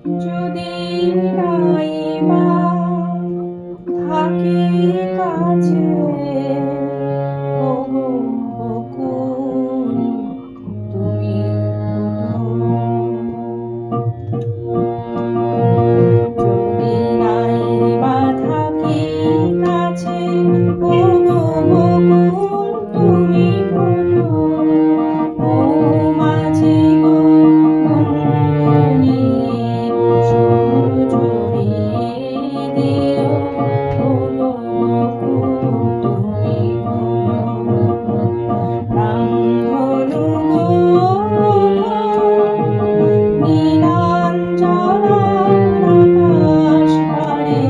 যদি নাইবা থাকি কাছে, ওগো বকুল তুমি যদি নাইবা থাকি কাছে, ওগো বকুল তুমি ও মাঝি গো সুর জড়িয়ে দিও, ওগো বকুল তুমি রামধনু গো নীলাঞ্জনা আকাশ পারে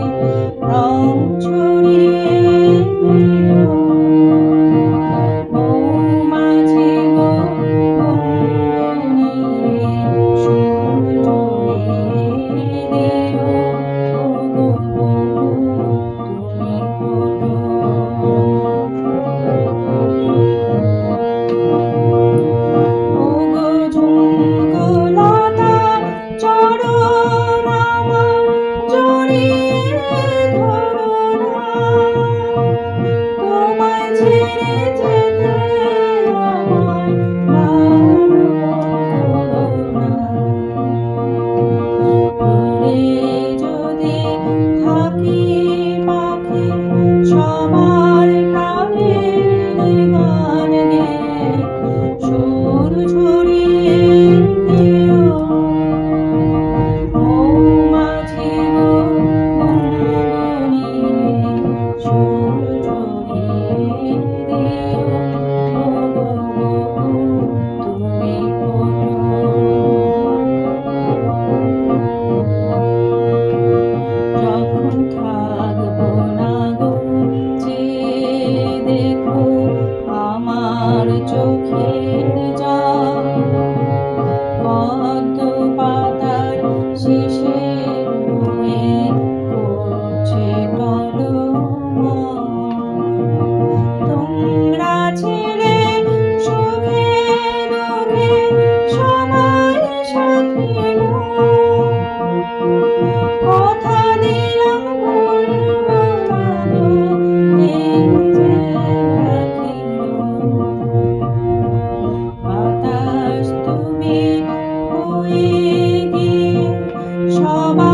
রং ছড়িয়ে দিও, মৌমাছি গো সুর জড়িয়ে দিও, ওগো বকুল তুমি ওগো ঝুমকোলতা চরণ আমার জড়িয়ে ধরো না, তোমায় ছেড়ে যেতে আমায় বারণ করো না। দূরে যদি থাকি পাখি সবার প্রাণের গান গেয়ে সুর ছড়িয়ে দিও, মৌমাছি গো গুনগুনিয়ে সুর ছড়িয়ে দিও, ওগো বকুল তুমি যখন থাকবো না গো চেয়ে দেখো আমার চোখের জল, পদ্ম পাতার শিশির হয়ে করছে টলমল, তোমরা ছেড়ে সুখে দুঃখে সবাই সাথী কথা দিলাম ভুলবো না গো, এই যে রাখিল বাতাস তুমি হয়ে গিয়ে সবাই